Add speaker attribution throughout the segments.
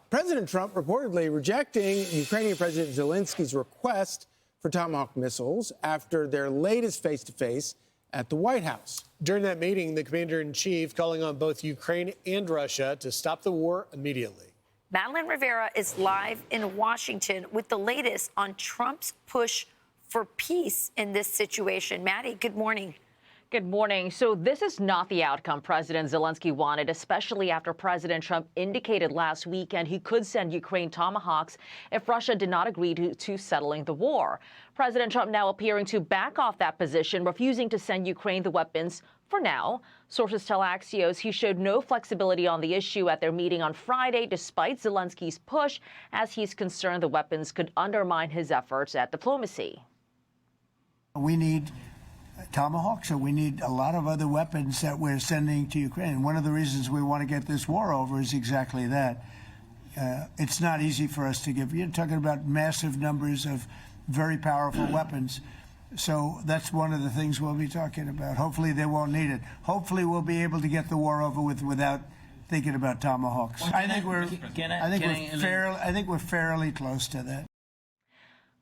Speaker 1: President Trump reportedly rejecting Ukrainian President Zelensky's request for Tomahawk missiles after their latest face-to-face at the White House.
Speaker 2: During that meeting, the commander-in-chief calling on both Ukraine and Russia to stop the war immediately.
Speaker 3: Madeleine Rivera is live in Washington with the latest on Trump's push for peace in this situation. Maddie, good morning.
Speaker 4: Good morning. So this is not the outcome President Zelenskyy wanted, especially after President Trump indicated last weekend he could send Ukraine Tomahawks if Russia did not agree to settling the war. President Trump now appearing to back off that position, refusing to send Ukraine the weapons for now. Sources tell Axios he showed no flexibility on the issue at their meeting on Friday, despite Zelensky's push, as he's concerned the weapons could undermine his efforts at diplomacy.
Speaker 5: We need Tomahawks, so we need a lot of other weapons that we're sending to Ukraine. One of the reasons we want to get this war over is exactly that. It's not easy for us to give. You're talking about massive numbers of very powerful weapons. So that's one of the things we'll be talking about. Hopefully they won't need it. Hopefully we'll be able to get the war over with without thinking about Tomahawks. I think we're fairly close to that.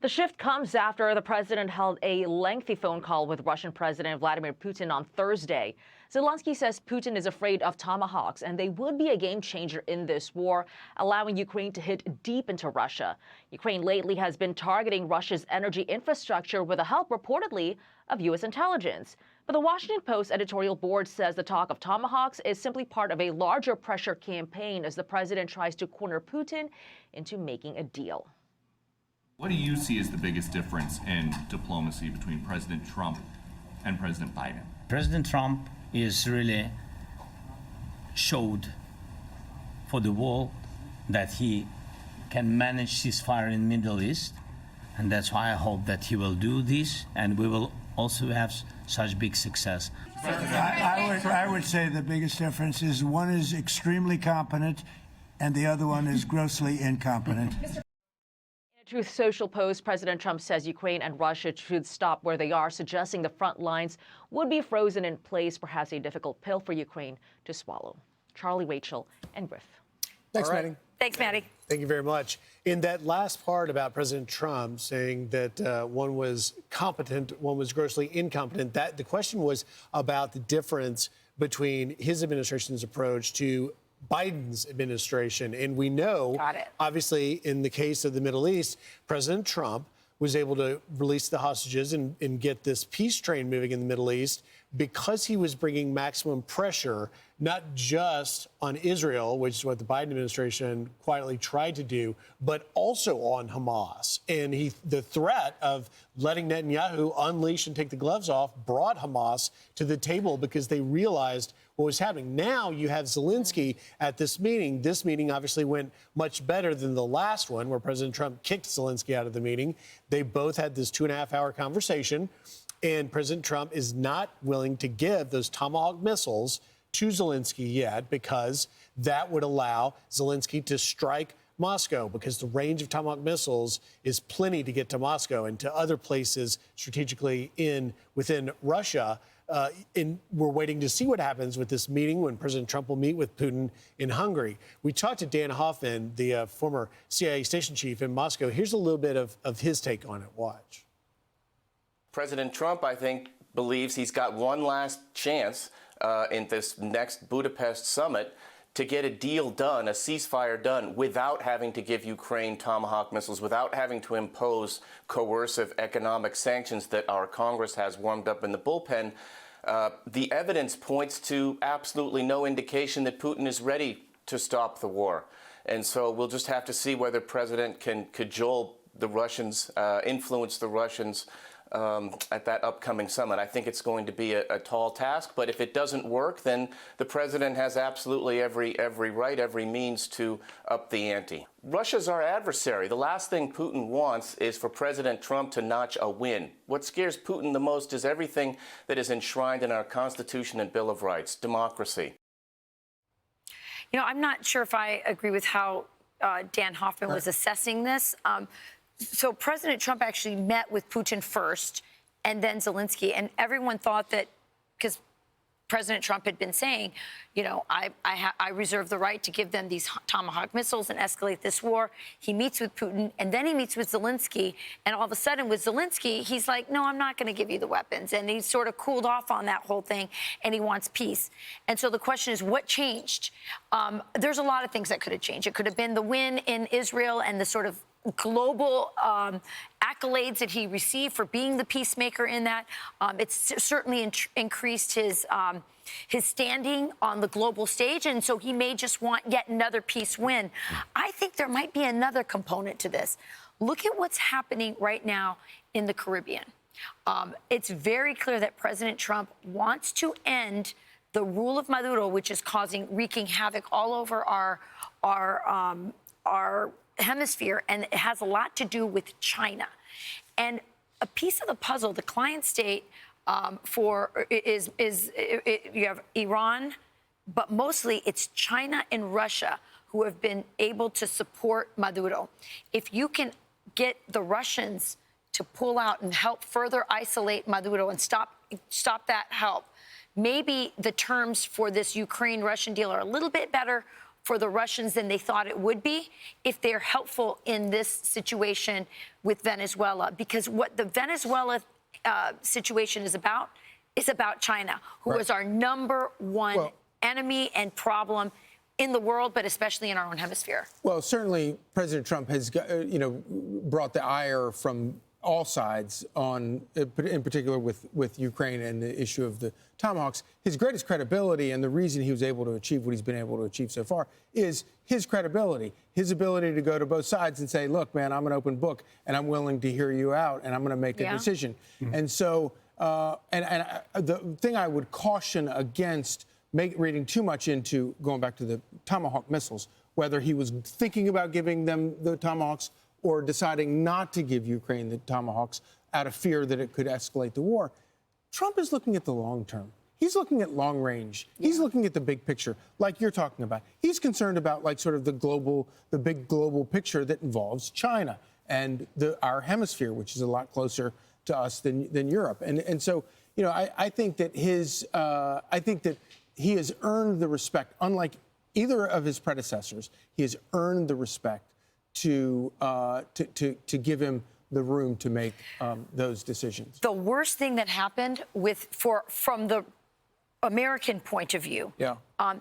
Speaker 4: The shift comes after the president held a lengthy phone call with Russian President Vladimir Putin on Thursday. Zelenskyy says Putin is afraid of Tomahawks, and they would be a game changer in this war, allowing Ukraine to hit deep into Russia. Ukraine lately has been targeting Russia's energy infrastructure with the help, reportedly, of U.S. intelligence. But the Washington Post editorial board says the talk of Tomahawks is simply part of a larger pressure campaign as the president tries to corner Putin into making a deal.
Speaker 6: What do you see as the biggest difference in diplomacy between President Trump and President Biden?
Speaker 7: President Trump is really showed for the world that he can manage ceasefire in the Middle East, and that's why I hope that he will do this, and we will also have such big success.
Speaker 5: I would say the biggest difference is one is extremely competent, and the other one is grossly incompetent.
Speaker 4: Truth Social post, President Trump says Ukraine and Russia should stop where they are, suggesting the front lines would be frozen in place, perhaps a difficult pill for Ukraine to swallow. Charlie, Rachel, and Griff.
Speaker 2: Thanks, Maddie.
Speaker 3: Thanks, Maddie.
Speaker 2: Thank you very much. In that last part about President Trump saying that one was competent, one was grossly incompetent, that the question was about the difference between his administration's approach to Biden's administration. And we know, obviously, in the case of the Middle East, President Trump was able to release the hostages and get this peace train moving in the Middle East because he was bringing maximum pressure, not just on Israel, which is what the Biden administration quietly tried to do, but also on Hamas. And the threat of letting Netanyahu unleash and take the gloves off brought Hamas to the table because they realized what was happening. Now you have Zelenskyy at this meeting. This meeting obviously went much better than the last one where President Trump kicked Zelenskyy out of the meeting. They both had this 2.5-hour conversation, and President Trump is not willing to give those Tomahawk missiles to Zelenskyy yet because that would allow Zelenskyy to strike Moscow, because the range of Tomahawk missiles is plenty to get to Moscow and to other places strategically within Russia. And we're waiting to see what happens with this meeting when President Trump will meet with Putin in Hungary. We talked to Dan Hoffman, the former CIA station chief in Moscow. Here's a little bit of his take on it. Watch.
Speaker 8: President Trump, I think, believes he's got one last chance in this next Budapest summit to get a deal done, a ceasefire done, without having to give Ukraine Tomahawk missiles, without having to impose coercive economic sanctions that our Congress has warmed up in the bullpen. The evidence points to absolutely no indication that Putin is ready to stop the war. And so we'll just have to see whether the president can cajole the Russians, influence the Russians at that upcoming summit. I think it's going to be a tall task, but if it doesn't work, then the president has absolutely every right, every means to up the ante. Russia's our adversary. The last thing Putin wants is for President Trump to notch a win. What scares Putin the most is everything that is enshrined in our Constitution and Bill of Rights, democracy.
Speaker 3: You know, I'm not sure if I agree with how Dan Hoffman was assessing this. So President Trump actually met with Putin first and then Zelenskyy, and everyone thought that, because President Trump had been saying, you know, I reserve the right to give them these Tomahawk missiles and escalate this war. He meets with Putin, and then he meets with Zelenskyy. And all of a sudden, with Zelenskyy, he's like, no, I'm not going to give you the weapons. And he sort of cooled off on that whole thing, and he wants peace. And so the question is, what changed? There's a lot of things that could have changed. It could have been the win in Israel and the sort of global accolades that he received for being the peacemaker in that. It's certainly increased his standing on the global stage, and so he may just want yet another peace win. I think there might be another component to this. Look at what's happening right now in the Caribbean. It's very clear that President Trump wants to end the rule of Maduro, which is wreaking havoc all over our hemisphere, and it has a lot to do with China. And a piece of the puzzle, the client state you have Iran, but mostly it's China and Russia who have been able to support Maduro. If you can get the Russians to pull out and help further isolate Maduro and stop that help, maybe the terms for this Ukraine-Russian deal are a little bit better for the Russians than they thought it would be if they're helpful in this situation with Venezuela. Because what the Venezuela situation is about China, who is our number one enemy and problem in the world, but especially in our own hemisphere.
Speaker 1: Well, certainly President Trump has, brought the ire from all sides on, in particular with Ukraine and the issue of the Tomahawks. His greatest credibility and the reason he was able to achieve what he's been able to achieve so far is his credibility, his ability to go to both sides and say, look, man, I'm an open book and I'm willing to hear you out and I'm going to make a decision. And so, the thing I would caution against reading too much into, going back to the Tomahawk missiles, whether he was thinking about giving them the Tomahawks or deciding not to give Ukraine the Tomahawks out of fear that it could escalate the war. Trump is looking at the long term. He's looking at long range. He's looking at the big picture, like you're talking about. He's concerned about, like, sort of the big global picture that involves China and our hemisphere, which is a lot closer to us than Europe. And so, I think that he has earned the respect, unlike either of his predecessors. He has earned the respect to give him the room to make those decisions.
Speaker 3: The worst thing that happened from the American point of view,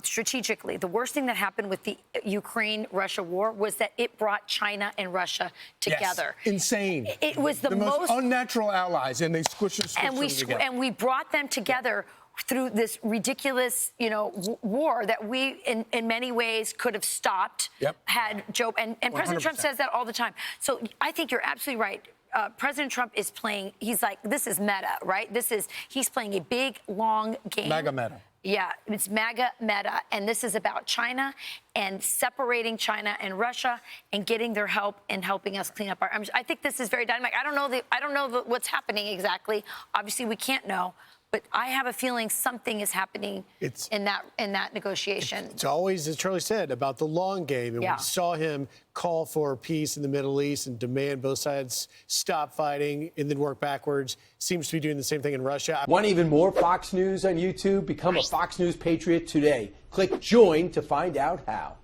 Speaker 3: strategically, the worst thing that happened with the Ukraine-Russia war was that it brought China and Russia together.
Speaker 1: Yes. Insane.
Speaker 3: It was the most
Speaker 1: unnatural allies, and they squished them together.
Speaker 3: And we brought them together through this ridiculous, war that we, in many ways, could have stopped. Had Joe and President Trump says that all the time. So I think you're absolutely right. President Trump is playing. He's like, this is meta, right? He's playing a big, long game.
Speaker 1: MAGA meta.
Speaker 3: Yeah, it's MAGA meta, and this is about China and separating China and Russia and getting their help and helping us clean up our. I think this is very dynamic. I don't know what's happening exactly. Obviously, we can't know. But I have a feeling something is happening in that negotiation.
Speaker 2: It's always, as Charlie said, about the long game. And we saw him call for peace in the Middle East and demand both sides stop fighting and then work backwards. Seems to be doing the same thing in Russia.
Speaker 9: Want even more Fox News on YouTube? Become a Fox News Patriot today. Click join to find out how.